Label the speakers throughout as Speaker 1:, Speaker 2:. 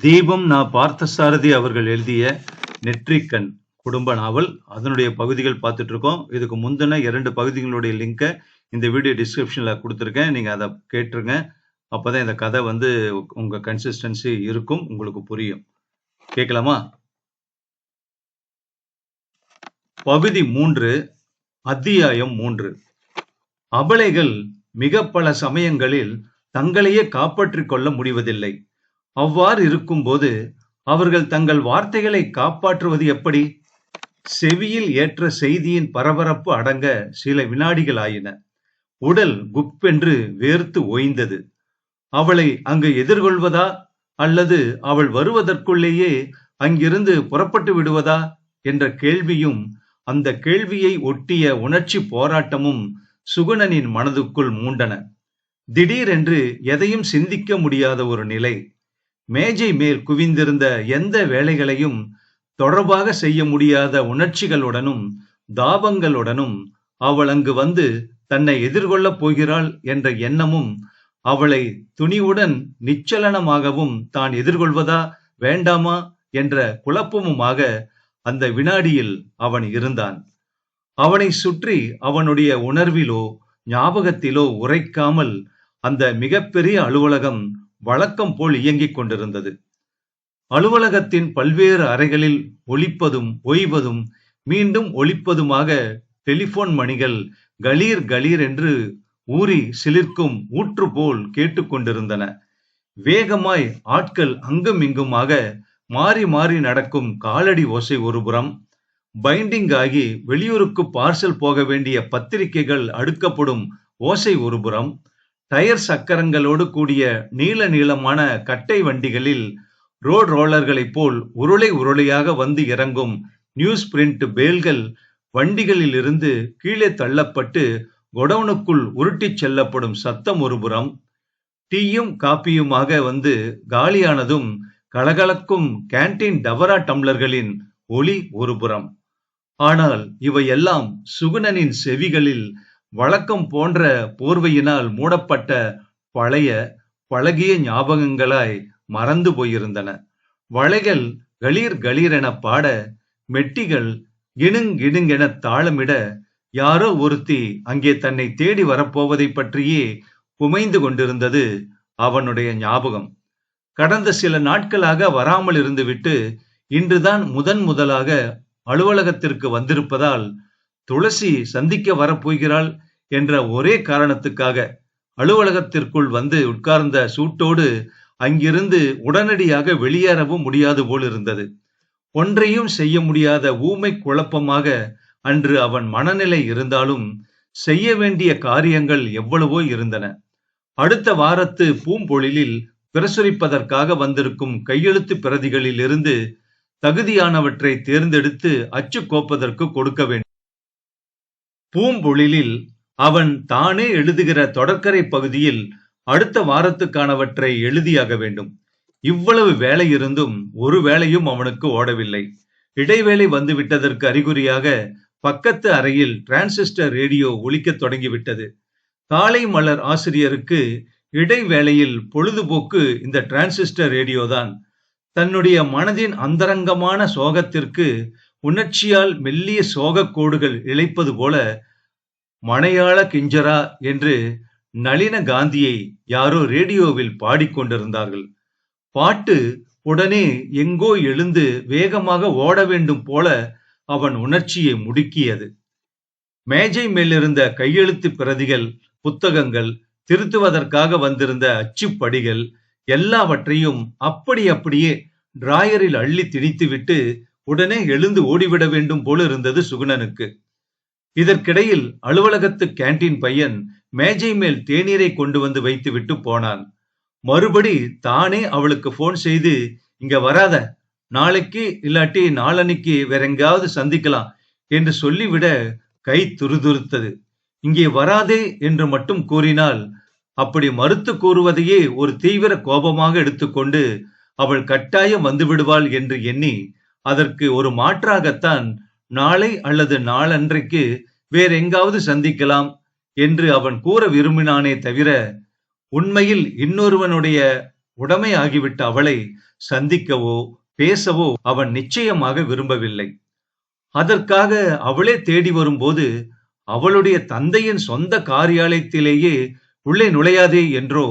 Speaker 1: தீபம் நா. பார்த்தசாரதி அவர்கள் எழுதிய நெற்றிக்கண் குடும்ப நாவல். அதனுடைய பகுதிகள் பார்த்துட்டு இருக்கோம். இதுக்கு முந்தின 2 பகுதிகளுடைய லிங்கை இந்த வீடியோ டிஸ்கிரிப்ஷன்ல கொடுத்துருக்கேன். நீங்க அதை கேட்டுருங்க. அப்பதான் இந்த கதை உங்க கன்சிஸ்டன்சி இருக்கும், உங்களுக்கு புரியும். கேட்கலாமா? பகுதி 3, அத்தியாயம் 3. அபலைகள் மிக பல சமயங்களில் தங்களையே காப்பாற்றிக் கொள்ள முடிவதில்லை. அவ்வாறு இருக்கும்போது அவர்கள் தங்கள் வார்த்தைகளை காப்பாற்றுவது எப்படி? செவியில் ஏற்ற செய்தியின் பரபரப்பு அடங்க சில வினாடிகள் ஆயின. உடல் குப்பென்று வேர்த்து ஓய்ந்தது. அவளை அங்கு எதிர்கொள்வதா அல்லது அவள் வருவதற்குள்ளேயே அங்கிருந்து புறப்பட்டு விடுவதா என்ற கேள்வியும் அந்த கேள்வியை ஒட்டிய உணர்ச்சி போராட்டமும் சுகுணனின் மனதுக்குள் மூண்டன. திடீரென்று எதையும் சிந்திக்க முடியாத ஒரு நிலை. மேஜை மேல் குவிந்திருந்த எந்த வேலைகளையும் தொடர்பாக செய்ய முடியாத உணர்ச்சிகளுடனும் தாபங்களுடனும் அவள் அங்கு வந்து தன்னை எதிர்கொள்ளப் போகிறாள் என்ற எண்ணமும், அவளை துணிவுடன் நிச்சலனமாகவும் தான் எதிர்கொள்வதா வேண்டாமா என்ற குழப்பமுமாக அந்த வினாடியில் அவன் இருந்தான். அவனை சுற்றி அவனுடைய உணர்விலோ ஞாபகத்திலோ உரைக்காமல் அந்த மிகப்பெரிய அலுவலகம் வழக்கம் போல் இயங்கிக் கொண்டிருந்தது. அலுவலகத்தின் பல்வேறு அறைகளில் ஒலிப்பதும் ஓய்வதும் மீண்டும் ஒலிப்பதுமாக டெலிபோன் மணிகள் கலீர் கலீர் என்று ஊறி சிலிர்க்கும் ஊற்று போல் கேட்டுக்கொண்டிருந்தன. வேகமாய் ஆட்கள் அங்கும் இங்குமாக மாறி மாறி நடக்கும் காலடி ஓசை ஒருபுறம், பைண்டிங் ஆகி வெளியூருக்கு பார்சல் போக வேண்டிய பத்திரிகைகள் அடுக்கப்படும் ஓசை ஒருபுறம், டயர் சக்கரங்களோடு கூடிய நீள நீளமான கட்டை வண்டிகளில் ரோட் ரோலர்களைப் போல் உருளை உருளையாக வந்து இறங்கும் நியூஸ் பிரிண்ட் பேல்கள் வண்டிகளில் இருந்து கீழே தள்ளப்பட்டு கொடவுனுக்குள் உருட்டிச் செல்லப்படும் சத்தம் ஒருபுறம், டீயும் காப்பியுமாக வந்து காலியானதும் கலகலக்கும் கேண்டீன் டவரா டம்ளர்களின் ஒலி ஒருபுறம். ஆனால் இவையெல்லாம் சுகுணனின் செவிகளில் வழக்கம் போன்ற போர்வையினால் மூடப்பட்ட பழைய பழகிய ஞாபகங்களாய் மறந்து போயிருந்தன. வளைகள் கலீர் கலீர் என பாட, மெட்டிகள் கிணுங்கிணுங்கென தாளமிட, யாரோ ஒருத்தி அங்கே தன்னை தேடி வரப்போவதை பற்றியே புமைந்து கொண்டிருந்தது அவனுடைய ஞாபகம். கடந்த சில நாட்களாக வராமல் இருந்துவிட்டு இன்றுதான் முதலாக அலுவலகத்திற்கு வந்திருப்பதால் துளசி சந்திக்க வரப்போகிறாள் என்ற ஒரே காரணத்துக்காக அலுவலகத்திற்குள் வந்து உட்கார்ந்த சூட்டோடு அங்கிருந்து உடனடியாக வெளியேறவும் முடியாது போல் இருந்தது. ஒன்றையும் செய்ய முடியாத ஊமை குழப்பமாக அன்று அவன் மனநிலை இருந்தாலும் செய்ய வேண்டிய காரியங்கள் எவ்வளவோ இருந்தன. அடுத்த வாரத்து பூம்பொழிலில் பிரசுரிப்பதற்காக வந்திருக்கும் கையெழுத்து பிரதிகளில் இருந்து தகுதியானவற்றை தேர்ந்தெடுத்து அச்சு கோப்பதற்கு கொடுக்க வேண்டும். பூம்பொழிலில் அவன் தானே எழுதுகிற தொடர்கரை பகுதியில் அடுத்த வாரத்துக்கானவற்றை எழுதியாக வேண்டும். இவ்வளவு வேலை இருந்தும் ஒரு வேலையும் அவனுக்கு ஓடவில்லை. இடைவேளை வந்துவிட்டதற்கு அறிகுறியாக பக்கத்து அறையில் டிரான்சிஸ்டர் ரேடியோ ஒலிக்கத் தொடங்கிவிட்டது. காலை மலர் ஆசிரியருக்கு இடைவேளையில் பொழுதுபோக்கு இந்த டிரான்சிஸ்டர் ரேடியோதான். தன்னுடைய மனதின் அந்தரங்கமான சோகத்திற்கு உணர்ச்சியால் மெல்லிய சோக கோடுகள் இழைப்பது போல மணையாள கிஞ்சரா என்று நளின காந்தியை யாரோ ரேடியோவில் பாடிக்கொண்டிருந்தார்கள். பாட்டு உடனே எங்கோ எழுந்து வேகமாக ஓட வேண்டும் போல அவன் உணர்ச்சியை முடுக்கியது. மேஜை மேலிருந்த கையெழுத்து பிரதிகள், புத்தகங்கள், திருத்துவதற்காக வந்திருந்த அச்சுப்படிகள் எல்லாவற்றையும் அப்படியே டிராயரில் அள்ளி திணித்துவிட்டு உடனே எழுந்து ஓடிவிட வேண்டும் போல இருந்தது சுகுணனுக்கு. இதற்கிடையில் அலுவலகத்து கேண்டீன் பையன் மேஜை மேல் தேநீரை கொண்டு வந்து வைத்து விட்டு போனான். மறுபடி தானே அவளுக்கு போன் செய்து, இங்க வராத, நாளைக்கு இல்லாட்டி நாளன்னைக்கு வேற எங்காவது சந்திக்கலாம் என்று சொல்லிவிட கை துருதுருத்தது. இங்கே வராதே என்று மட்டும் கூறினால் அப்படி மறுத்து கூறுவதையே ஒரு தீவிர கோபமாக எடுத்துக்கொண்டு அவள் கட்டாயம் வந்து விடுவாள் என்று எண்ணி அதற்கு ஒரு மாற்றாகத்தான் நாளை அல்லது நாளன்றைக்கு வேற எங்காவது சந்திக்கலாம் என்று அவன் கூற விரும்பினானே தவிர, உண்மையில் இன்னொருவனுடைய உடைமை ஆகிவிட்ட அவளை சந்திக்கவோ பேசவோ அவன் நிச்சயமாக விரும்பவில்லை. அதற்காக அவளே தேடி வரும்போது அவளுடைய தந்தையின் சொந்த காரியாலயத்திலேயே உள்ளே நுழையாதே என்றோ,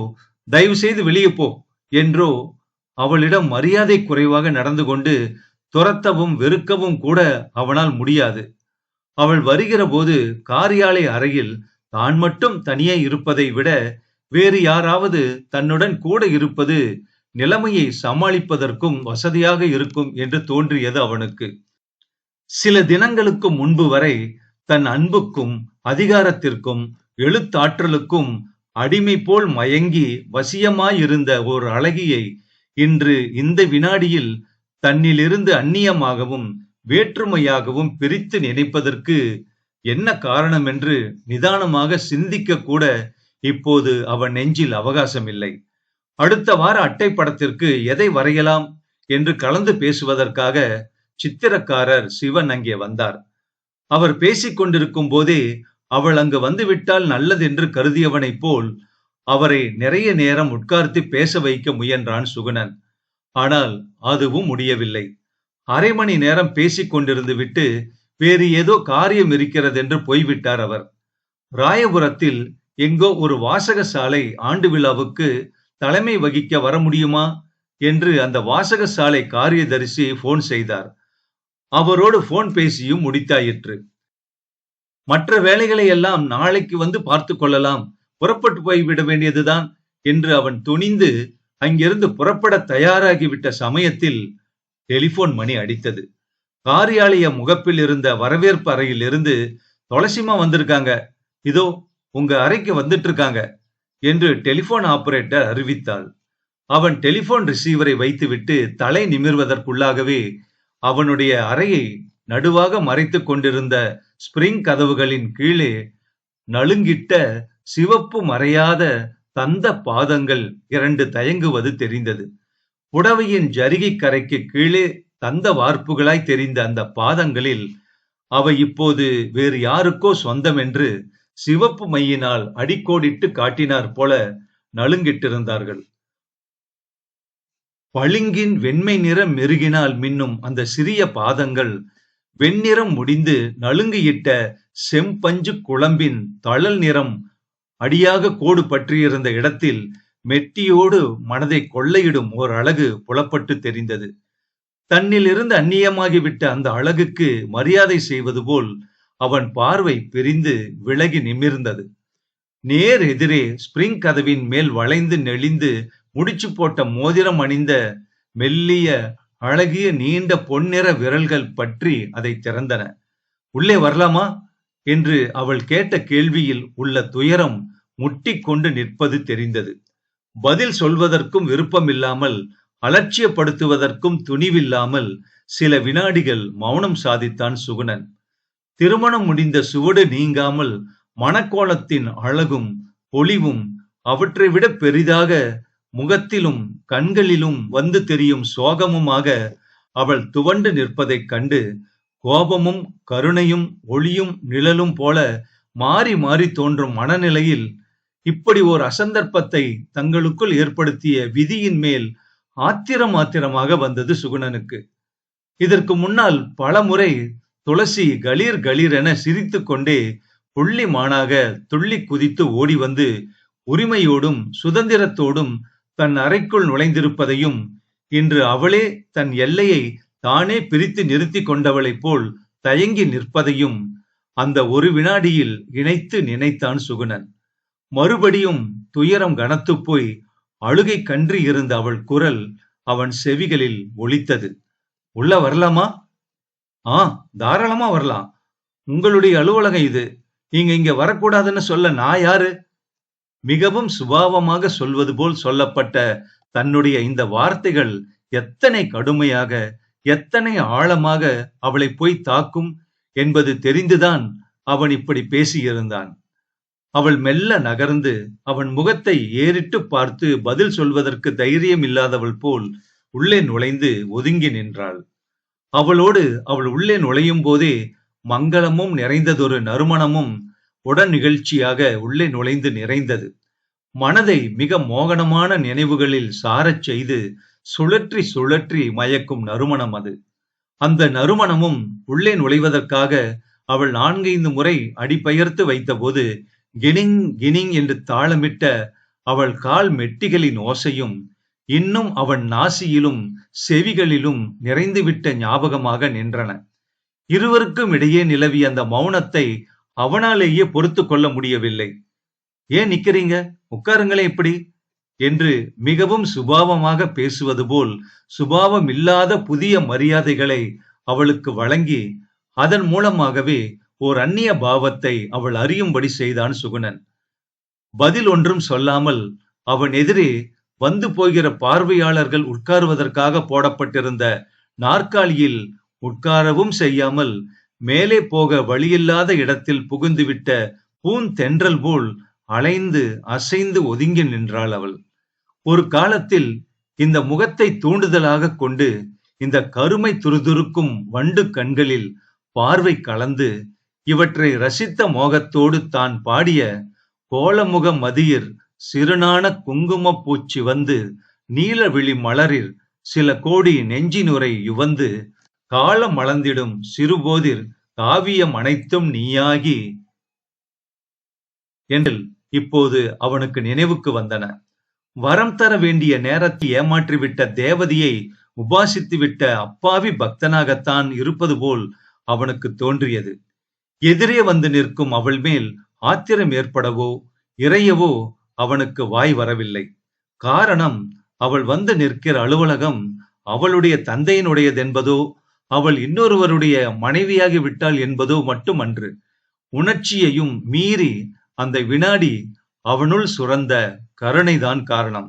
Speaker 1: தயவு செய்து வெளியே போ என்றோ அவளிடம் மரியாதை குறைவாக நடந்து கொண்டு துரத்தவும் வெறுக்கவும் கூட அவனால் முடியாது. அவள் வருகிற போது காரியாலய அறையில் தான் மட்டும் தனியே இருப்பதை விட வேறு யாராவது தன்னுடன் கூட இருப்பது நிலைமையை சமாளிப்பதற்கும் வசதியாக இருக்கும் என்று தோன்றியது அவனுக்கு. சில தினங்களுக்கு முன்பு வரை தன் அன்புக்கும் அதிகாரத்திற்கும் எழுத்தாற்றலுக்கும் அடிமை போல் மயங்கி வசியமாயிருந்த ஒரு அழகியை இன்று இந்த வினாடியில் தன்னிலிருந்து அந்நியமாகவும் வேற்றுமையாகவும் பிரித்து நினைப்பதற்கு என்ன காரணம் என்று நிதானமாக சிந்திக்க கூட இப்போது அவன் நெஞ்சில் அவகாசம் இல்லை. அடுத்த வார அட்டை படத்திற்கு எதை வரையலாம் என்று கலந்து பேசுவதற்காக சித்திரக்காரர் சிவன் அங்கே வந்தார். அவர் பேசிக் கொண்டிருக்கும் போதே அவள் அங்கு வந்துவிட்டால் நல்லதென்று கருதியவனைப் போல் அவரை நிறைய நேரம் உட்கார்த்து பேச வைக்க முயன்றான் சுகுணன். ஆனால் அதுவும் முடியவில்லை. அரை மணி நேரம் பேசிக் கொண்டிருந்து விட்டு வேறு ஏதோ காரியம் இருக்கிறது என்று போய்விட்டார் அவர். ராயபுரத்தில் எங்கோ ஒரு வாசக சாலை ஆண்டு விழாவுக்கு தலைமை வகிக்க வர முடியுமா என்று அந்த வாசக சாலை காரியதரிசி போன் செய்தார். அவரோடு போன் பேசியும் முடித்தாயிற்று. மற்ற வேலைகளை எல்லாம் நாளைக்கு வந்து பார்த்து கொள்ளலாம், புறப்பட்டு போய்விட வேண்டியதுதான் என்று அவன் துணிந்து அங்கிருந்து புறப்பட தயாராகிவிட்ட சமயத்தில் டெலிபோன் மணி அடித்தது. காரியாலய முகப்பில் இருந்த வரவேற்பு அறையில் இருந்து துளசிமா வந்திருக்காங்க, இதோ உங்க அறைக்கு வந்துட்டு இருக்காங்க என்று டெலிபோன் ஆபரேட்டர் அறிவித்தாள். அவன் டெலிபோன் ரிசீவரை வைத்துவிட்டு தலை நிமிர்வதற்குள்ளாகவே அவனுடைய அறையை நடுவாக மறைத்துக் கொண்டிருந்த ஸ்பிரிங் கதவுகளின் கீழே நலுங்கிட்ட சிவப்பு மறையாத தந்த பாதங்கள் 2 தயங்குவது தெரிந்தது. புடவையின் ஜரிகை கரைக்கு கீழே தந்த வார்ப்புகளாய் தெரிந்த அந்த பாதங்களில் அவை இப்போது வேறு யாருக்கோ சொந்தம் என்று சிவப்பு மையினால் அடிக்கோடிட்டு காட்டினார் போல நலுங்கிட்டிருந்தார்கள். பளிங்கின் வெண்மை நிற மெருகினால் மின்னும் அந்த சிறிய பாதங்கள் வெண்ணிறம் முடிந்து நலுங்கியிட்ட செம்பஞ்சு குழம்பின் தழல் நிறம் அடியாக கோடு பற்றியிருந்த இடத்தில் மெட்டியோடு மனதை கொள்ளையிடும் ஓர் அழகு புலப்பட்டு தெரிந்தது. தன்னில் இருந்து அந்நியமாகிவிட்ட அந்த அழகுக்கு மரியாதை செய்வது போல் அவன் பார்வை பிரிந்து விலகி நிமிர்ந்தது. நேர் எதிரே ஸ்பிரிங் கதவின் மேல் வளைந்து நெளிந்து முடிச்சு போட்ட மோதிரம் அணிந்த மெல்லிய அழகிய நீண்ட பொன்னிற விரல்கள் பற்றி அதை திறந்தன. உள்ளே வரலாமா என்று அவள் கேட்ட கேள்வியில் உள்ள துயரம் முட்டிக்கொண்டு நிற்பது தெரிந்தது. பதில் சொல்வதற்கும் விருப்பமில்லாமல், அலட்சியப்படுத்துவதற்கும் துணிவில்லாமல் சில வினாடிகள் மௌனம் சாதித்தான் சுகுணன். திருமணம் முடிந்த சுவடு நீங்காமல் மணக்கோலத்தின் அழகும் பொலிவும் அவற்றை விட பெரிதாக முகத்திலும் கண்களிலும் வந்து தெரியும் சோகமுமாக அவள் துவண்டு நிற்பதைக் கண்டு கோபமும் கருணையும் ஒளியும் நிழலும் போல மாறி மாறி தோன்றும் மனநிலையில் இப்படி ஓர் அசந்தர்ப்பத்தை தங்களுக்குள் ஏற்படுத்திய விதியின் மேல் ஆத்திரமாக வந்தது சுகுணனுக்கு. இதற்கு முன்னால் பல முறை துளசி கலீர் கலீர் என சிரித்து கொண்டே புள்ளி மானாக துள்ளி குதித்து ஓடி வந்து உரிமையோடும் சுதந்திரத்தோடும் தன் அறைக்குள் நுழைந்திருப்பதையும், இன்று அவளே தன் எல்லையை தானே பிரித்து நிறுத்தி கொண்டவளைப் போல் தயங்கி நிற்பதையும் அந்த ஒரு வினாடியில் இணைத்து நினைத்தான் சுகுணன். மறுபடியும் துயரம் கனத்து போய் அழுகை கன்றி இருந்த அவள் குரல் அவன் செவிகளில் ஒலித்தது. உள்ள வரலாமா? தாராளமா வரலாம். உங்களுடைய அலுவலகம் இது. நீங்க இங்க வரக்கூடாதுன்னு சொல்ல நான் யாரு? மிகவும் சுபாவமாக சொல்வது போல் சொல்லப்பட்ட தன்னுடைய இந்த வார்த்தைகள் எத்தனை கடுமையாக, எத்தனை ஆழமாக அவளை போய் தாக்கும் என்பது தெரிந்துதான் அவன் இப்படி பேசியிருந்தான். அவள் மெல்ல நகர்ந்து அவன் முகத்தை ஏறிட்டு பார்த்து பதில் சொல்வதற்கு தைரியம் இல்லாதவள் போல் உள்ளே நுழைந்து ஒதுங்கி நின்றாள். அவளோடு அவள் உள்ளே நுழையும் போதே மங்களமும் நிறைந்ததொரு நறுமணமும் உடன் நிகழ்ச்சியாக உள்ளே நுழைந்து நிறைந்தது. மனதை மிக மோகனமான நினைவுகளில் சாரச் செய்து சுழற்றி சுழற்றி மயக்கும் நறுமணம் அது. அந்த நறுமணமும் உள்ளே நுழைவதற்காக அவள் 4-5 முறை அடிபெயர்த்து வைத்தபோது கினிங் கினிங் என்று தாளமிட்ட அவள் கால் மெட்டிகளின் ஓசையும் இன்னும் அவன் நாசியிலும் செவிகளிலும் நிறைந்துவிட்ட ஞாபகமாக நின்றன. இருவருக்கும் இடையே நிலவிய அந்த மௌனத்தை அவனாலேயே பொறுத்து கொள்ள முடியவில்லை. ஏன் நிக்கிறீங்க, உட்காருங்களே இப்படி என்று மிகவும் சுபாவமாக பேசுவது போல் சுபாவம் இல்லாத புதிய மரியாதைகளை அவளுக்கு வழங்கி அதன் மூலமாகவே ஓர் அந்நிய பாவத்தை அவள் அறியும்படி செய்தான் சுகுணன். பதில் ஒன்றும் சொல்லாமல் அவன் எதிரே வந்து போகிற பார்வையாளர்கள் உட்காருவதற்காக போடப்பட்டிருந்த நாற்காலியில் உட்காரவும் செய்யாமல் மேலே போக வழியில்லாத இடத்தில் புகுந்துவிட்ட பூந்தென்றல் போல் அலைந்து அசைந்து ஒதுங்கி நின்றாள் அவள். ஒரு காலத்தில் இந்த முகத்தை தூண்டுதலாக கொண்டு இந்த கருமை துருதுருக்கும் வண்டு கண்களில் பார்வை கலந்து இவற்றை ரசித்த மோகத்தோடு தான் பாடிய கோலமுக மதியிர் சிறுநாண குங்கும பூச்சி வந்து நீலவிழி மலரில் சில கோடி நெஞ்சினுரை யுவந்து காலம் மலர்ந்திடும் சிறுபோதிர் காவியம் அனைத்தும் நீயாகி என்று இப்போது அவனுக்கு நினைவுக்கு வந்தன. வரம் தர வேண்டிய நேரத்தை ஏமாற்றிவிட்ட தேவதையை உபாசித்துவிட்ட அப்பாவி பக்தனாகத்தான் இருப்பது போல் அவனுக்கு தோன்றியது. எதிரே வந்து நிற்கும் அவள் மேல் ஆத்திரம் ஏற்படவோ இறையவோ அவனுக்கு வாய் வரவில்லை. காரணம், அவள் வந்து நிற்கிற அலுவலகம் அவளுடைய தந்தையினுடையதென்பதோ அவள் இன்னொருவருடைய மனைவியாகி விட்டாள் என்பதோ மட்டுமன்று. உணர்ச்சியையும் மீறி அந்த வினாடி அவனுள் சுரந்த கருணைதான் காரணம்.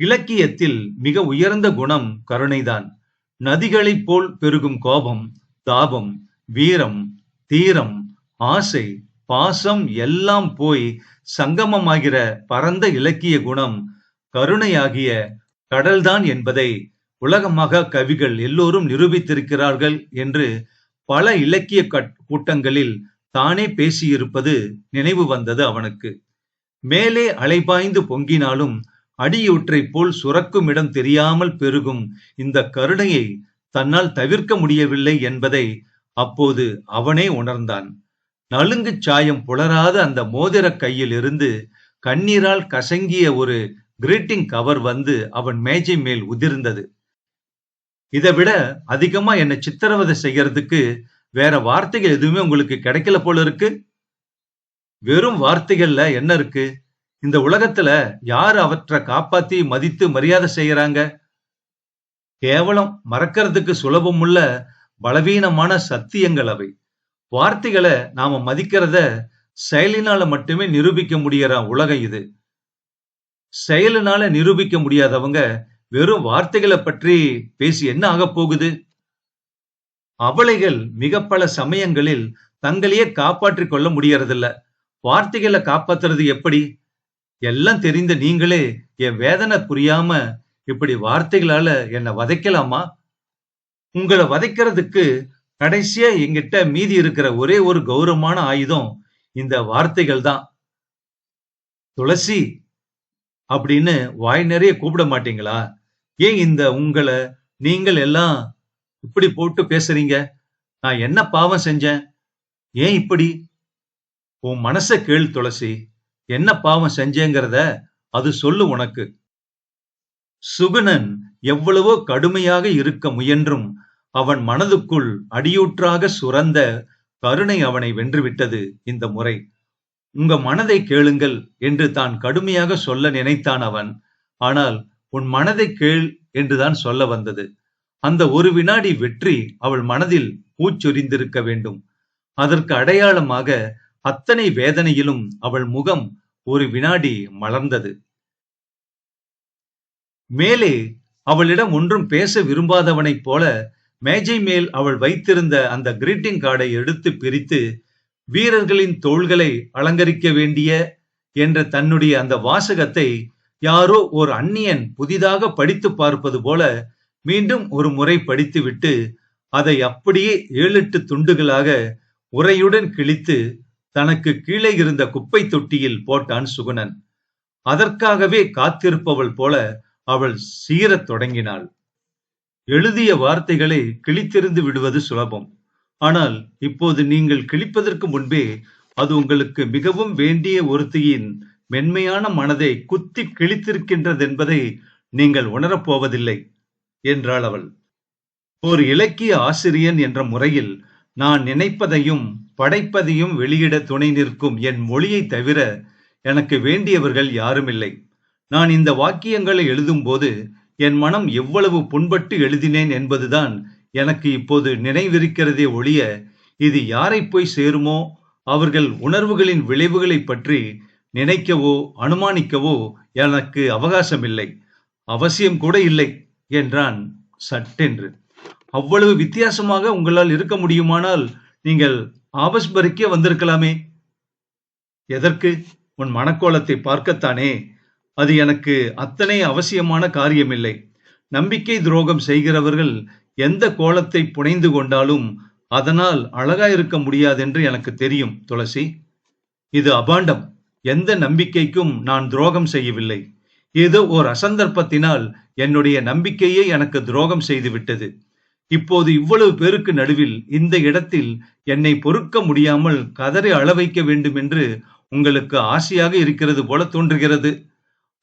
Speaker 1: இலக்கியத்தில் மிக உயர்ந்த குணம் கருணைதான். நதிகளைப் போல் பெருகும் கோபம், தாபம், வீரம், தீரம், ஆசை, பாசம் எல்லாம் போய் சங்கமமாகிற பரந்த இலக்கிய குணம் கருணையாகிய கடல்தான் என்பதை உலகமாக கவிகள் எல்லோரும் நிரூபித்திருக்கிறார்கள் என்று பல இலக்கிய கூட்டங்களில் தானே பேசியிருப்பது நினைவு வந்தது அவனுக்கு. மேலே அலைபாய்ந்து பொங்கினாலும் அடியூற்றை போல் சுரக்கும் இடம் தெரியாமல் பெருகும் இந்த கருணையை தன்னால் தவிர்க்க முடியவில்லை என்பதை அப்போது அவனே உணர்ந்தான். நலுங்கு சாயம் புலராத அந்த மோதிர கையில் இருந்து கண்ணீரால் கசங்கிய ஒரு கிரீட்டிங் கவர் வந்து அவன் மேஜை மேல் உதிர்ந்தது. இதை விட அதிகமா என்னை சித்திரவதை செய்யறதுக்கு வேற வார்த்தைகள் எதுவுமே உங்களுக்கு கிடைக்கல போல இருக்கு. வெறும் வார்த்தைகள்ல என்ன இருக்கு? இந்த உலகத்துல யாரு அவற்றை காப்பாத்தி மதித்து மரியாதை செய்யறாங்க? கேவலம் மறக்கிறதுக்கு சுலபமுள்ள பலவீனமான சத்தியங்கள் அவை. வார்த்தைகளை நாம மதிக்கிறத செயலினால மட்டுமே நிரூபிக்க முடியற உலகம் இது. செயலினால நிரூபிக்க முடியாதவங்க வெறும் வார்த்தைகளை பற்றி பேசி என்ன ஆக போகுது? அவளைகள் மிக பல சமயங்களில் தங்களையே காப்பாற்றிக் கொள்ள முடியறதில்ல. வார்த்தைகளை காப்பாத்துறது எப்படி? எல்லாம் தெரிந்த நீங்களே என் வேதனை புரியாம இப்படி வார்த்தைகளால என்னை வதைக்கலாமா? உங்களை வதைக்கிறதுக்கு கடைசியா எங்கிட்ட மீதி இருக்கிற ஒரே ஒரு கௌரவமான ஆயுதம் இந்த வார்த்தைகள் தான். துளசி அப்படின்னு வாய் நிறைய கூப்பிட மாட்டீங்களா? ஏன் இந்த உங்களை நீங்கள் எல்லாம் இப்படி போட்டு பேசுறீங்க? நான் என்ன பாவம் செஞ்சேன்? ஏன் இப்படி? உன் மனச கேள் துளசி. என்ன பாவம் செஞ்சேங்கிறத அது சொல்லு உனக்கு. சுகுணன் எவ்வளவோ கடுமையாக இருக்க முயன்றும் அவன் மனதுக்குள் அடியூற்றாக சுரந்த கருணை அவனை வென்றுவிட்டது இந்த முறை. உங்க மனதை கேளுங்கள் என்று தான் கடுமையாக சொல்ல நினைத்தான் அவன். ஆனால் உன் மனதை கேள் என்றுதான் சொல்ல வந்தது. அந்த ஒரு வினாடி வெற்றி அவள் மனதில் பூச்சொரிந்திருக்க வேண்டும். அதற்கு அடையாளமாக அத்தனை வேதனையிலும் அவள் முகம் ஒரு வினாடி மலர்ந்தது. மேலே அவளிடம் ஒன்றும் பேச விரும்பாதவனைப் போல மேஜை மேல் அவள் வைத்திருந்த அந்த கிரீட்டிங் கார்டை எடுத்து பிரித்து வீரர்களின் தோள்களை அலங்கரிக்க வேண்டிய என்ற தன்னுடைய அந்த வாசகத்தை யாரோ ஒரு அந்நியன் புதிதாக படித்து பார்ப்பது போல மீண்டும் ஒரு முறை படித்துவிட்டு அதை அப்படியே 7-8 துண்டுகளாக உரையுடன் கிழித்து தனக்கு கீழே இருந்த குப்பை தொட்டியில் போட்டான் சுகுணன். அதற்காகவே காத்திருப்பவள் போல அவள் சீரத் தொடங்கினாள். எழுதிய வார்த்தைகளை கிழித்தெறிந்து விடுவது சுலபம். ஆனால் இப்போது நீங்கள் கிழிப்பதற்கு முன்பே அது உங்களுக்கு மிகவும் வேண்டிய ஒருத்தியின் மென்மையான மனதை குத்தி கிழித்திருக்கின்றதென்பதை நீங்கள் உணரப்போவதில்லை என்றாள் அவள். ஒரு இலக்கிய ஆசிரியன் என்ற முறையில் நான் நினைப்பதையும் படைப்பதையும் வெளியிட துணை நிற்கும் என் மொழியை தவிர எனக்கு வேண்டியவர்கள் யாருமில்லை. நான் இந்த வாக்கியங்களை எழுதும்போது என் மனம் எவ்வளவு புண்பட்டு எழுதினேன் என்பதுதான் எனக்கு இப்போது நினைவிருக்கிறதே ஒழிய, இது யாரை போய் சேருமோ அவர்கள் உணர்வுகளின் விளைவுகளை பற்றி நினைக்கவோ அனுமானிக்கவோ எனக்கு அவகாசமில்லை, அவசியம் கூட இல்லை என்றான் சட்டென்று. அவ்வளவு வித்தியாசமாக உங்களால் இருக்க முடியுமானால் நீங்கள் ஆபஸ்பரிக்கே வந்திருக்கலாமே. எதற்கு? உன் மனக்கோலத்தை பார்க்கத்தானே. அது எனக்கு அத்தனை அவசியமான காரியமில்லை. நம்பிக்கை துரோகம் செய்கிறவர்கள் எந்த கோலத்தை புனைந்து கொண்டாலும் அதனால் அழகாயிருக்க முடியாதென்று எனக்கு தெரியும் துளசி. இது அபாண்டம். எந்த நம்பிக்கைக்கும் நான் துரோகம் செய்யவில்லை. ஏதோ ஓர் அசந்தர்ப்பத்தினால் என்னுடைய நம்பிக்கையே எனக்கு துரோகம் செய்துவிட்டது. இப்போது இவ்வளவு பேருக்கு நடுவில் இந்த இடத்தில் என்னை பொறுக்க முடியாமல் கதறி அழ வைக்க வேண்டும் என்று உங்களுக்கு ஆசையாக இருக்கிறது போல தோன்றுகிறது.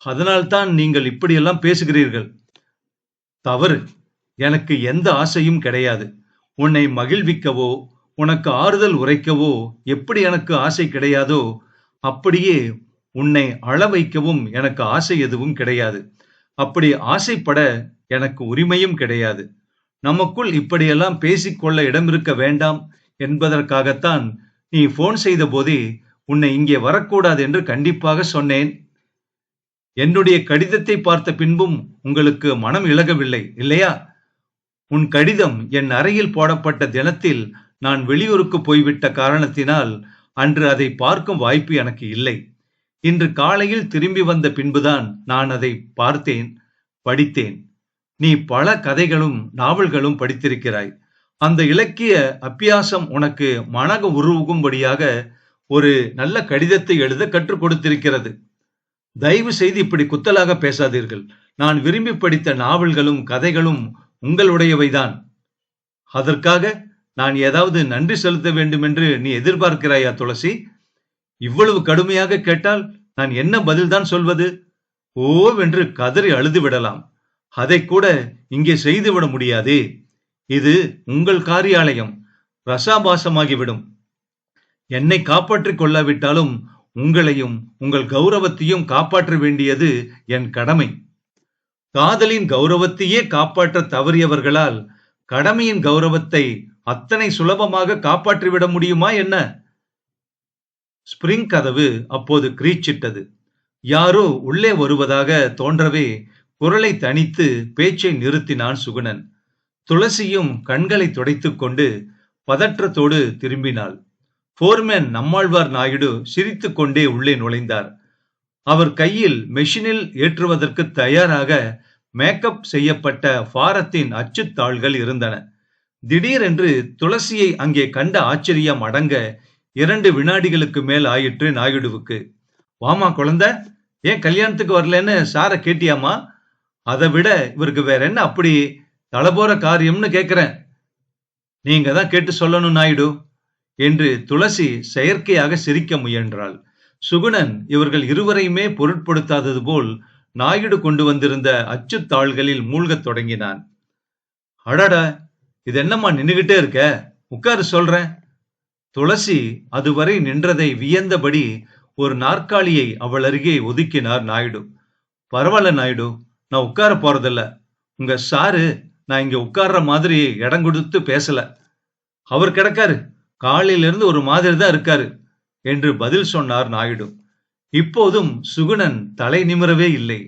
Speaker 1: அதனால்தான் நீங்கள் இப்படியெல்லாம் பேசுகிறீர்கள். தவறு. எனக்கு எந்த ஆசையும் கிடையாது. உன்னை மகிழ்விக்கவோ உனக்கு ஆறுதல் உரைக்கவோ எப்படி எனக்கு ஆசை கிடையாதோ அப்படியே உன்னை அழ வைக்கவும் எனக்கு ஆசை எதுவும் கிடையாது. அப்படி ஆசைப்பட எனக்கு உரிமையும் கிடையாது. நமக்குள் இப்படியெல்லாம் பேசிக்கொள்ள இடமிருக்க வேண்டாம் என்பதற்காகத்தான் நீ போன் செய்த போதே உன்னை இங்கே வரக்கூடாது என்று கண்டிப்பாக சொன்னேன். என்னுடைய கடிதத்தை பார்த்த பின்பும் உங்களுக்கு மனம் இளகவில்லை இல்லையா? உன் கடிதம் என் அறையில் போடப்பட்ட தினத்தில் நான் வெளியூருக்கு போய்விட்ட காரணத்தினால் அன்று அதை பார்க்கும் வாய்ப்பு எனக்கு இல்லை. இன்று காலையில் திரும்பி வந்த பின்புதான் நான் அதை பார்த்தேன், படித்தேன். நீ பல கதைகளும் நாவல்களும் படித்திருக்கிறாய். அந்த இலக்கிய அபியாசம் உனக்கு மனக உருவுகும்படியாக ஒரு நல்ல கடிதத்தை எழுத கற்றுக் கொடுத்திருக்கிறது. தயவு செய்து இப்படி குத்தலாக பேசாதீர்கள். நான் விரும்பி படித்த நாவல்களும் கதைகளும் உங்களுடையவைதான். அதற்காக நான் ஏதாவது நன்றி செலுத்த வேண்டும் என்று நீ எதிர்பார்க்கிறாயா துளசி? இவ்வளவு கடுமையாக கேட்டால் நான் என்ன பதில்தான் சொல்வது? ஓவென்று கதறி அழுது விடலாம். அதை கூட இங்கே செய்துவிட முடியாதே. இது உங்கள் காரியாலயம். ரசாபாசமாகிவிடும். என்னை காப்பாற்றிக் கொள்ளாவிட்டாலும் உங்களையும் உங்கள் கௌரவத்தையும் காப்பாற்ற வேண்டியது என் கடமை. காதலின் கௌரவத்தையே காப்பாற்ற தவறியவர்களால் கடமையின் கௌரவத்தை அத்தனை சுலபமாக காப்பாற்றிவிட முடியுமா என்ன? ஸ்பிரிங் கதவு அப்போது கிரீச்சிட்டது. யாரோ உள்ளே வருவதாக தோன்றவே குரலை தனித்து பேச்சை நிறுத்தினான் சுகுணன். துளசியும் கண்களை துடைத்துக் கொண்டு பதற்றத்தோடு திரும்பினாள். போர்மேன் நம்மாழ்வார் நாயுடு சிரித்துக் கொண்டே உள்ளே நுழைந்தார். அவர் கையில் மெஷினில் ஏற்றுவதற்கு தயாராக மேக்கப் செய்யப்பட்ட ஃபாரத்தின் அச்சுத்தாள்கள் இருந்தன. திடீரென்று துளசியை அங்கே கண்ட ஆச்சரியம் அடங்க 2 வினாடிகளுக்கு மேல் ஆயிற்று நாயுடுவுக்கு. வாமா குழந்தை, ஏன் கல்யாணத்துக்கு வரலன்னு சார கேட்டியாமா? அதை விட இவருக்கு வேற என்ன அப்படி தலபோற காரியம்னு கேக்குறேன். நீங்க தான் கேட்டு சொல்லணும் நாயுடு என்று துளசி செயற்கையாக சிரிக்க முயன்றாள். சுகுணன் இவர்கள் இருவரையுமே பொருட்படுத்தாதது போல் நாயுடு கொண்டு வந்திருந்த அச்சுத்தாள்களில் மூழ்கத் தொடங்கினான். அடடா, இது என்னம்மா நின்னுகிட்டே இருக்க? உட்காரு சொல்றேன். துளசி அதுவரை நின்றதை வியந்தபடி ஒரு நாற்காலியை அவள் அருகே ஒதுக்கினார் நாயுடு. பரவாயில்ல நாயுடு, நான் உட்கார போறதில்ல. உங்க சாரு நான் இங்க உட்கார்ற மாதிரி இடம் கொடுத்து பேசல. அவர் கிடக்காரு, காலையிலிருந்து ஒரு மாதிரி தான் இருக்காரு என்று பதில் சொன்னார் நாயுடு. இப்போதும் சுகுணன் தலை நிமிரவே இல்லை.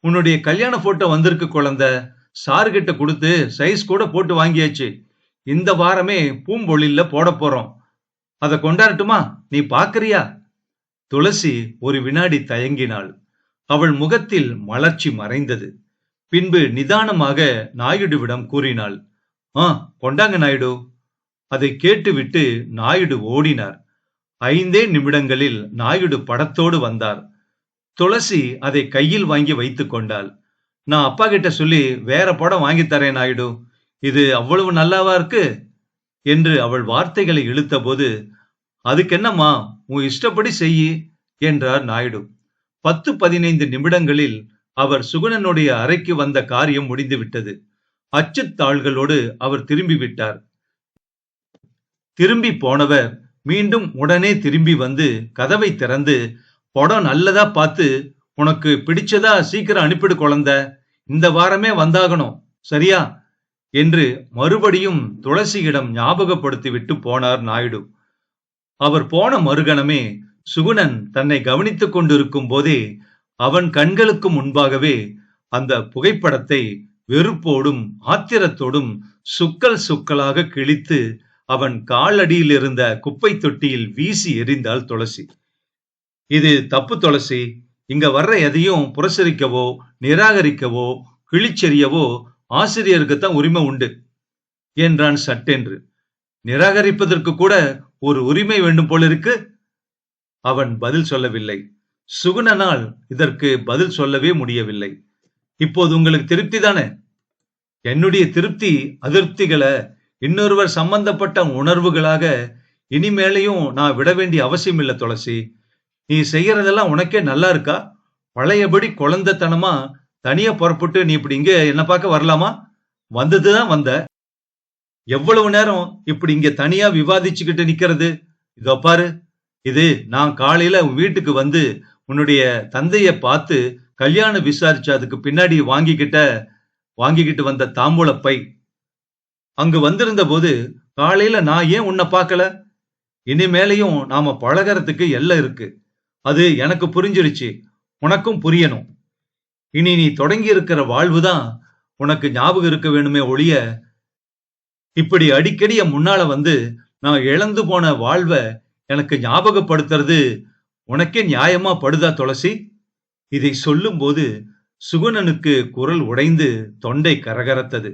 Speaker 1: உன்னுடைய கல்யாண போட்டோ வந்திருக்கு குழந்தை. சாருகிட்ட கொடுத்து சைஸ் கூட போட்டு வாங்கியாச்சு. இந்த வாரமே பூம்பொழில்ல போட போறோம். அதை கொண்டாடட்டுமா? நீ பாக்குறியா? துளசி ஒரு வினாடி தயங்கினாள். அவள் முகத்தில் மலர்ச்சி மறைந்தது. பின்பு நிதானமாக நாயுடுவிடம் கூறினாள், கொண்டாங்க நாயுடு. அதை கேட்டுவிட்டு நாயுடு ஓடினார். 5 நிமிடங்களில் நாயுடு படத்தோடு வந்தார். துளசி அதை கையில் வாங்கி வைத்துக் கொண்டாள். நான் அப்பா கிட்ட சொல்லி வேற படம் வாங்கி தரேன் நாயுடு. இது அவ்வளவு நல்லாவா இருக்கு என்று அவள் வார்த்தைகளை இழுத்தபோது, அதுக்கென்னம்மா, உன் இஷ்டப்படி செய்யி என்றார் நாயுடு. 10, 15 நிமிடங்களில் அவர் சுகுணனுடைய அறைக்கு வந்த காரியம் முடிந்துவிட்டது. அச்சுத்தாள்களோடு அவர் திரும்பி விட்டார். திரும்பி போனவர் மீண்டும் உடனே திரும்பி வந்து கதவை திறந்து, படம் நல்லதா பார்த்து உனக்கு பிடிச்சதா சீக்கிரம் அனுப்பிடு குழந்தை, இந்த வாரமே வந்தாகணும், சரியா என்று மறுபடியும் துளசியிடம் ஞாபகப்படுத்திவிட்டு போனார் நாயுடு. அவர் போன மறுகணமே சுகுணன் தன்னை கவனித்துக் கொண்டிருக்கும் போதே அவன் கண்களுக்கு முன்பாகவே அந்த புகைப்படத்தை வெறுப்போடும் ஆத்திரத்தோடும் சுக்கல் சுக்கலாக கிழித்து அவன் காலடியில் இருந்த குப்பை தொட்டியில் வீசி எறிந்தாள் துளசி. இது தப்பு துளசி, இங்க வர்ற எதையும் புரசரிக்கவோ நிராகரிக்கவோ கிழிச்செறியவோ ஆசிரியருக்குத்தான் உரிமை உண்டு என்றான் சட்டென்று. நிராகரிப்பதற்கு கூட ஒரு உரிமை வேண்டும் போல இருக்கு. அவன் பதில் சொல்லவில்லை. சுகுணனால் இதற்கு பதில் சொல்லவே முடியவில்லை. இப்போது உங்களுக்கு திருப்தி தானே? என்னுடைய திருப்தி அதிருப்திகளை இன்னொருவர் சம்பந்தப்பட்ட உணர்வுகளாக இனிமேலையும் நான் விட வேண்டிய அவசியம் இல்லை துளசி. நீ செய்யறதெல்லாம் உனக்கே நல்லா இருக்கா? பழையபடி குழந்தைத்தனமா தனியா புறப்பட்டு நீ இப்படி இங்க என்ன பார்க்க வரலாமா? வந்ததுதான் வந்த. எவ்வளவு நேரம் இப்படி இங்க தனியா விவாதிச்சுக்கிட்டு நிக்கிறது? இதோ பாரு, இது நான் காலையில உன் வீட்டுக்கு வந்து உன்னுடைய தந்தைய பார்த்து கல்யாணம் விசாரிச்சதுக்கு பின்னாடி வாங்கிக்கிட்டு வந்த தாம்பூல பை. அங்கு வந்திருந்த போது காலையில நான் ஏன் உன்னை பார்க்கல? இனிமேலையும் நாம பழகறதுக்கு எல்லை இருக்கு. அது எனக்கு புரிஞ்சிருச்சு, உனக்கும் புரியணும். இனி நீ தொடங்கி இருக்கிற வாழ்வுதான் உனக்கு ஞாபகம் இருக்க வேணுமே ஒழிய, இப்படி அடிக்கடி என் முன்னால வந்து நான் இழந்து போன வாழ்வை எனக்கு ஞாபகப்படுத்துறது உனக்கே நியாயமா படுதா துளசி? இதை சொல்லும் போது சுகுணனுக்கு குரல் உடைந்து தொண்டை கரகரத்தது.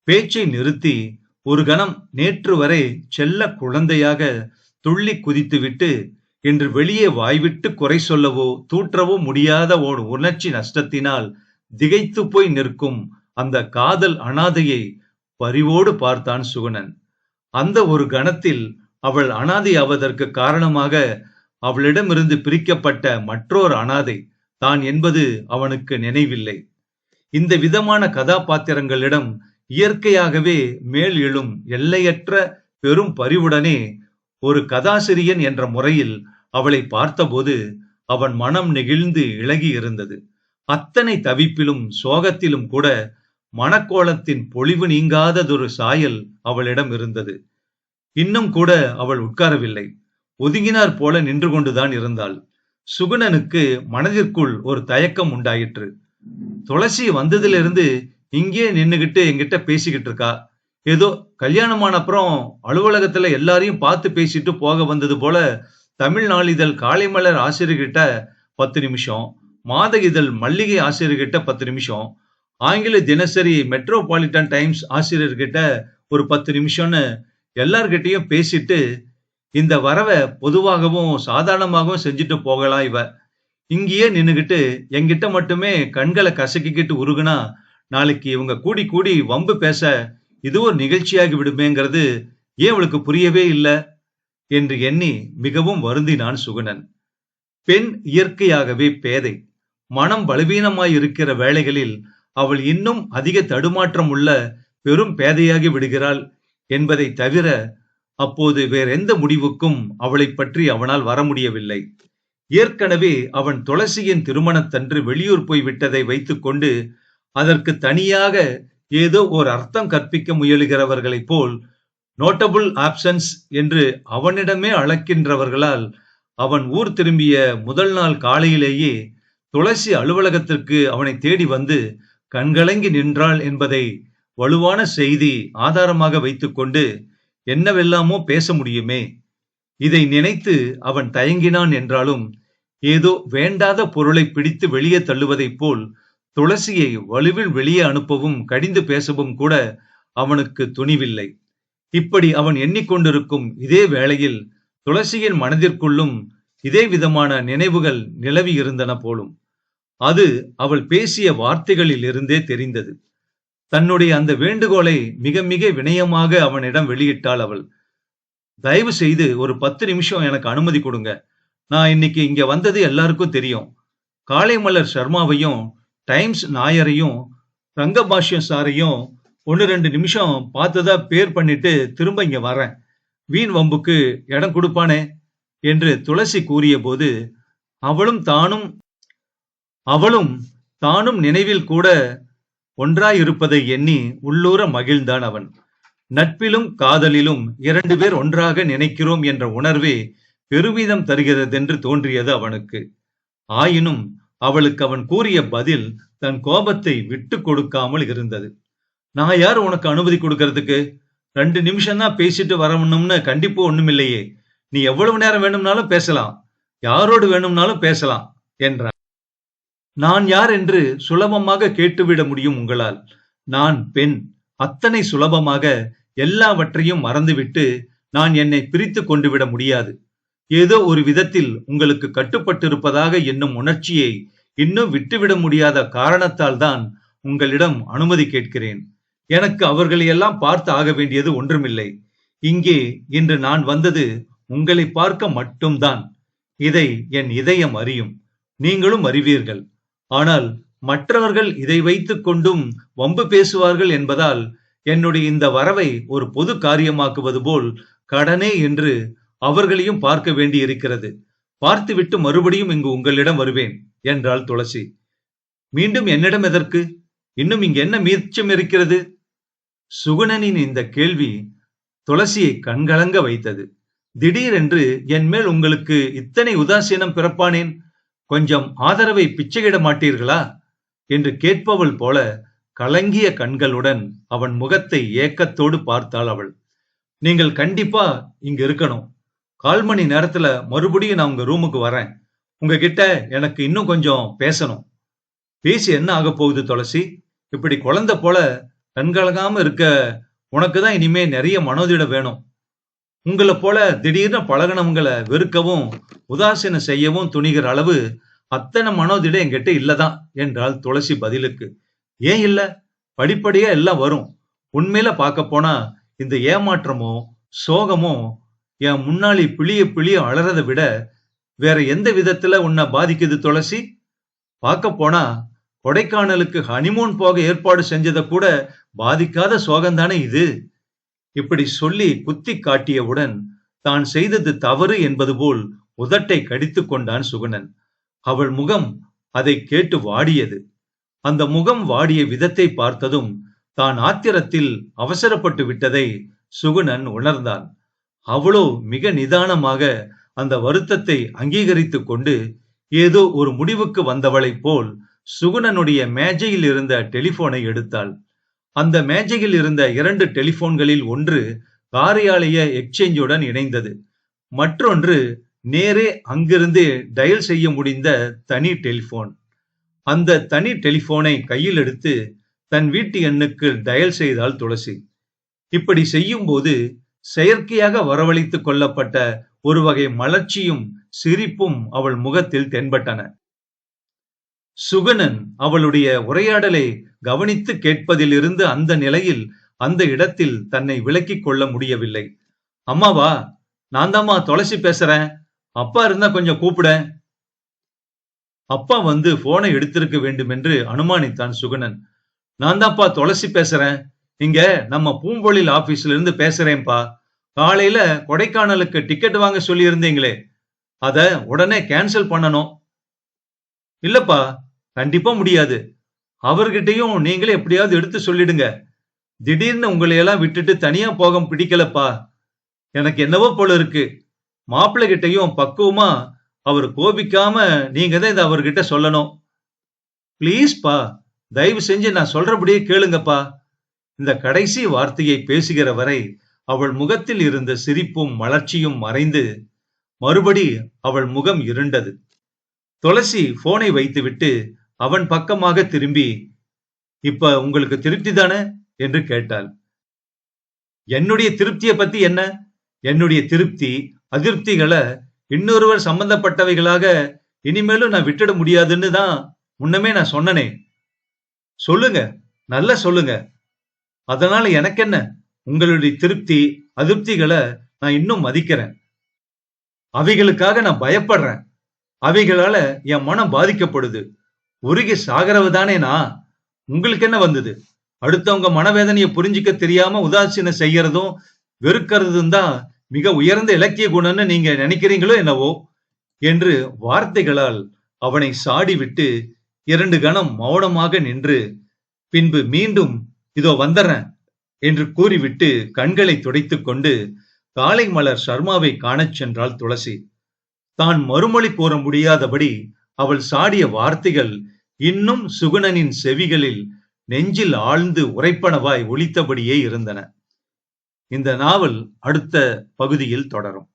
Speaker 1: பேச்சை நிறுத்தி ஒரு கணம் நேற்று வரை செல்ல குழந்தையாக துள்ளி குதித்துவிட்டு இன்று வெளியே வாய்விட்டு குறை சொல்லவோ தூற்றவோ முடியாத ஒரு உணர்ச்சி நஷ்டத்தினால் திகைத்து போய் நிற்கும் அந்த காதல் அனாதையை பரிவோடு பார்த்தான் சுகுணன். அந்த ஒரு கணத்தில் அவள் அனாதையாவதற்கு காரணமாக அவளிடமிருந்து பிரிக்கப்பட்ட மற்றொரு அனாதை தான் என்பது அவனுக்கு நினைவில்லை. இந்த விதமான கதாபாத்திரங்களிடம் இயற்கையாகவே மேல் எழும் எல்லையற்ற பெரும் பரிவுடனே ஒரு கதாசிரியன் என்ற முறையில் அவளை பார்த்தபோது அவன் மனம் நெகிழ்ந்து இளகி இருந்தது. அத்தனை தவிப்பிலும் சோகத்திலும் கூட மனக்கோலத்தின் பொலிவு நீங்காததொரு சாயல் அவளிடம் இருந்தது. இன்னும் கூட அவள் உட்காரவில்லை. ஒதுங்கினார் போல நின்று கொண்டுதான் இருந்தாள். சுகுணனுக்கு மனதிற்குள் ஒரு தயக்கம் உண்டாயிற்று. துளசி வந்ததிலிருந்து இங்கே நின்னுகிட்டு என்கிட்ட பேசிக்கிட்டு இருக்கா. ஏதோ கல்யாணமான அப்புறம் அலுவலகத்துல எல்லாரையும் பார்த்து பேசிட்டு போக வந்தது போல தமிழ் நாளிதழ் காலைமலர் ஆசிரியர்கிட்ட 10 நிமிஷம், மாத இதழ் மல்லிகை ஆசிரியர்கிட்ட 10 நிமிஷம், ஆங்கில தினசரி மெட்ரோபாலிட்டன் டைம்ஸ் ஆசிரியர்கிட்ட ஒரு 10 நிமிஷம்னு எல்லார்கிட்டையும் பேசிட்டு இந்த வரவை பொதுவாகவும் சாதாரணமாகவும் செஞ்சுட்டு போகலாம். இவ இங்கேயே நின்னுகிட்டு என்கிட்ட மட்டுமே கண்களை கசக்கிக்கிட்டு உருகுனா நாளைக்கு இவங்க கூடி கூடி வம்பு பேச இது ஒரு நிகழ்ச்சியாகி விடுமேங்கிறது ஏன் அவளுக்கு புரியவே இல்லை என்று எண்ணி மிகவும் வருந்தினான் சுகுணன். பெண் இயற்கையாகவே பேதை. மனம் பலவீனமாய் இருக்கிற வேளைகளில் அவள் இன்னும் அதிக தடுமாற்றம் உள்ள பெரும் பேதையாகி விடுகிறாள் என்பதை தவிர அப்போது வேற எந்த முடிவுக்கும் அவளை பற்றி அவனால் வர முடியவில்லை. ஏற்கனவே அவன் துளசியின் திருமணத்தன்று வெளியூர் போய் விட்டதை வைத்துக் கொண்டு அதற்கு தனியாக ஏதோ ஒரு அர்த்தம் கற்பிக்க முயலுகிறவர்களைப் போல் நோட்டபிள் ஆப்சன்ஸ் என்று அவனிடமே அழைக்கின்றவர்களால் அவன் ஊர் திரும்பிய முதல் நாள் காலையிலேயே துளசி அலுவலகத்திற்கு அவனை தேடி வந்து கண்கலங்கி நின்றாள் என்பதை வலுவான செய்தி ஆதாரமாக வைத்துக்கொண்டு என்னவெல்லாமோ பேச முடியுமே. இதை நினைத்து அவன் தயங்கினான் என்றாலும் ஏதோ வேண்டாத பொருளை பிடித்து வெளியே தள்ளுவதைப் போல் துளசியை வலுவில் வெளியே அனுப்பவும் கடிந்து பேசவும் கூட அவனுக்கு துணிவில்லை. இப்படி அவன் எண்ணிக்கொண்டிருக்கும் இதே வேளையில் துளசியின் மனதிற்குள்ளும் இதே விதமான நினைவுகள் நிலவி இருந்தன போலும். அது அவள் பேசிய வார்த்தைகளில் இருந்தே தெரிந்தது. தன்னுடைய அந்த வேண்டுகோளை மிக மிக வினயமாக அவனிடம் வெளியிட்டாள் அவள். தயவு செய்து ஒரு 10 நிமிஷம் எனக்கு அனுமதி கொடுங்க. நான் இன்னைக்கு இங்க வந்தது எல்லாருக்கும் தெரியும். காளைமலர் சர்மாவையும் டைம்ஸ் நாயரையும் ரங்கபாஷ்யம் சாரையும் 1-2 நிமிஷம் பார்த்ததா பேர் பண்ணிட்டு திரும்ப இங்க வரேன். வீண் வம்புக்கு இடம் கொடுப்பானே என்று துளசி கூறிய போது அவளும் தானும் நினைவில் கூட ஒன்றாயிருப்பதை எண்ணி உள்ளூர மகிழ்ந்தான் அவன். நட்பிலும் காதலிலும் 2 பேர் ஒன்றாக நினைக்கிறோம் என்ற உணர்வே பெருமிதம் தருகிறதென்று தோன்றியது அவனுக்கு. ஆயினும் அவளுக்கு அவன் கூறிய பதில் தன் கோபத்தை விட்டு கொடுக்காமல் இருந்தது. நான் யார் உனக்கு அனுமதி கொடுக்கறதுக்கு? 2 நிமிஷம் தான் பேசிட்டு வரணும்னு கண்டிப்பு ஒண்ணுமில்லையே. நீ எவ்வளவு நேரம் வேணும்னாலும் பேசலாம், யாரோடு வேணும்னாலும் பேசலாம் என்றான். நான் யார் என்று சுலபமாக கேட்டுவிட முடியும் உங்களால். நான் பெண். அத்தனை சுலபமாக எல்லாவற்றையும் மறந்துவிட்டு நான் என்னை பிரித்து கொண்டு விட முடியாது. ஏதோ ஒரு விதத்தில் உங்களுக்கு கட்டுப்பட்டிருப்பதாக என்னும் உணர்ச்சியை இன்னும் விட்டுவிட முடியாத காரணத்தால் தான் உங்களிடம் அனுமதி கேட்கிறேன். எனக்கு அவர்களை எல்லாம் பார்த்து ஆக வேண்டியது ஒன்றுமில்லை. இங்கே இன்று நான் வந்தது உங்களை பார்க்க மட்டும்தான். இதை என் இதயம் அறியும், நீங்களும் அறிவீர்கள். ஆனால் மற்றவர்கள் இதை வைத்துக் கொண்டும் வம்பு பேசுவார்கள் என்பதால் என்னுடைய இந்த வரவை ஒரு பொது காரியமாக்குவது போல் கடனே என்று அவர்களையும் பார்க்க வேண்டி இருக்கிறது. பார்த்துவிட்டு மறுபடியும் இங்கு உங்களிடம் வருவேன் என்றாள் துளசி. மீண்டும் என்னிடம் எதற்கு? இன்னும் இங்கு என்ன மீச்சம் இருக்கிறது? சுகுணனின் இந்த கேள்வி துளசியை கண்கலங்க வைத்தது. திடீரென்று என் மேல் உங்களுக்கு இத்தனை உதாசீனம் பிறப்பானேன்? கொஞ்சம் ஆதரவை பிச்சையிட மாட்டீர்களா என்று கேட்பவள் போல கலங்கிய கண்களுடன் அவன் முகத்தை ஏக்கத்தோடு பார்த்தாள் அவள். நீங்கள் கண்டிப்பா இங்க இருக்கணும். 1/4 மணி நேரத்துல மறுபடியும் நான் உங்க ரூமுக்கு வரேன். உங்ககிட்ட எனக்கு இன்னும் கொஞ்சம் பேசணும். பேசி என்ன ஆக போகுது துளசி? இப்படி குழந்தை போல கண்கலங்காம இருக்க உனக்குதான் இனிமே நிறைய மனோதிடம் வேணும். உங்களை போல திடீர்னு பழகினவங்களை வெறுக்கவும் உதாசீனம் செய்யவும் துணிகிற அளவு அத்தனை மனோதிடம் என்கிட்ட இல்லதான் என்றாள் துளசி பதிலுக்கு. ஏன் இல்ல? படிப்படியா எல்லாம் வரும். உண்மையில பார்க்க போனா இந்த ஏமாற்றமோ சோகமோ என் முன்னாடி பிளிய அலறதை விட வேற எந்த விதத்துல உன்னை பாதிக்குது துளசி? பார்க்க போனா கொடைக்கானலுக்கு ஹனிமூன் போக ஏற்பாடு செஞ்சதை கூட பாதிக்காத சோகம்தானே இது. இப்படி சொல்லி குத்தி காட்டியவுடன் தான் செய்தது தவறு என்பது போல் உதட்டை கடித்துக் கொண்டான் சுகுணன். அவள் முகம் அதை கேட்டு வாடியது. அந்த முகம் வாடிய விதத்தை பார்த்ததும் தான் ஆத்திரத்தில் அவசரப்பட்டு விட்டதை சுகுணன் உணர்ந்தான். அவளோ மிக நிதானமாக அந்த வருத்தத்தை அங்கீகரித்துக் கொண்டு ஏதோ ஒரு முடிவுக்கு வந்தவளைப் போல் சுகுணனுடைய மேஜையில் இருந்த டெலிபோனை எடுத்தாள். அந்த மேஜையில் இருந்த 2 டெலிபோன்களில் ஒன்று காரியாலய எக்ஸ்சேஞ்சுடன் இணைந்தது. மற்றொன்று நேரே அங்கிருந்து டயல் செய்ய முடிந்த தனி டெலிபோன். அந்த தனி டெலிபோனை கையில் எடுத்து தன் வீட்டு எண்ணுக்கு டயல் செய்தாள் துளசி. இப்படி செய்யும் போது செயற்கையாக வரவழைத்துக் கொள்ளப்பட்ட ஒரு வகை மலர்ச்சியும் சிரிப்பும் அவள் முகத்தில் தென்பட்டன. சுகுணன் அவளுடைய உரையாடலை கவனித்து கேட்பதிலிருந்து அந்த நிலையில் அந்த இடத்தில் தன்னை விலக்கிக் கொள்ள முடியவில்லை. அம்மாவா, நான் தாம்மா துளசி பேசுறேன். அப்பா இருந்தா கொஞ்சம் கூப்பிட. அப்பா வந்து போனை எடுத்திருக்க வேண்டும் என்று அனுமானித்தான் சுகுணன். நான் தான்ப்பா துளசி பேசுறேன். இங்க நம்ம பூம்பொழில் ஆபீஸ்ல இருந்து பேசுறேன்பா. காலையில கொடைக்கானலுக்கு டிக்கெட் வாங்க சொல்லி இருந்தீங்களே, அத உடனே கேன்சல் பண்ணணும். இல்லப்பா, கண்டிப்பா முடியாது. அவர்கிட்டையும் நீங்களே எப்படியாவது எடுத்து சொல்லிடுங்க. திடீர்னு உங்களை எல்லாம் விட்டுட்டு தனியா போக பிடிக்கலப்பா. எனக்கு என்னவோ போல இருக்கு. மாப்பிள்ளை கிட்டையும் பக்குவமா அவர் கோபிக்காம நீங்க தான் இதை அவர்கிட்ட சொல்லணும். பிளீஸ்பா, தயவு செஞ்சு நான் சொல்றபடியே கேளுங்கப்பா. இந்த கடைசி வார்த்தையை பேசுகிற வரை அவள் முகத்தில் இருந்த சிரிப்பும் மலர்ச்சியும் மறைந்து மறுபடி அவள் முகம் இருண்டது. துளசி போனை வைத்துவிட்டு அவன் பக்கமாக திரும்பி, இப்ப உங்களுக்கு திருப்தி தானே என்று கேட்டாள். என்னுடைய திருப்தியை பத்தி என்ன? என்னுடைய திருப்தி அதிருப்திகளை இன்னொருவர் சம்பந்தப்பட்டவைகளாக இனிமேலும் நான் விட்டுட முடியாதுன்னு தான் முன்னமே நான் சொன்னனே. சொல்லுங்க, நல்லா சொல்லுங்க. அதனால எனக்கு என்ன? உங்களுடைய திருப்தி, அதிருப்திகளை நான் இன்னும் மதிக்கிறேன். அவைகளுக்காக நான் பயப்படுறேன். அவைகளால என் மனம் பாதிக்கப்படுது. உருகி சாகரவுதானே நான். உங்களுக்கு என்ன வந்தது? அடுத்தவங்க மனவேதனைய புரிஞ்சுக்க தெரியாம உதாசீனம் செய்யறதும், வெறுக்கிறதும் தான் மிக உயர்ந்த இலக்கிய குணம்னு நீங்க நினைக்கிறீங்களோ என்னவோ என்று வார்த்தைகளால் அவனை சாடிவிட்டு 2 கணம் மௌனமாக நின்று, பின்பு மீண்டும் இதோ வந்துடுறேன் என்று கூறிவிட்டு கண்களை துடைத்துக் கொண்டு காலை மலர் சர்மாவை காணச் சென்றாள் துளசி. தான் மறுமொழி கூற முடியாதபடி அவள் சாடிய வார்த்தைகள் இன்னும் சுகுணனின் செவிகளில் நெஞ்சில் ஆழ்ந்து உரைப்பனவாய் ஒலித்தபடியே இருந்தன. இந்த நாவல் அடுத்த பகுதியில் தொடரும்.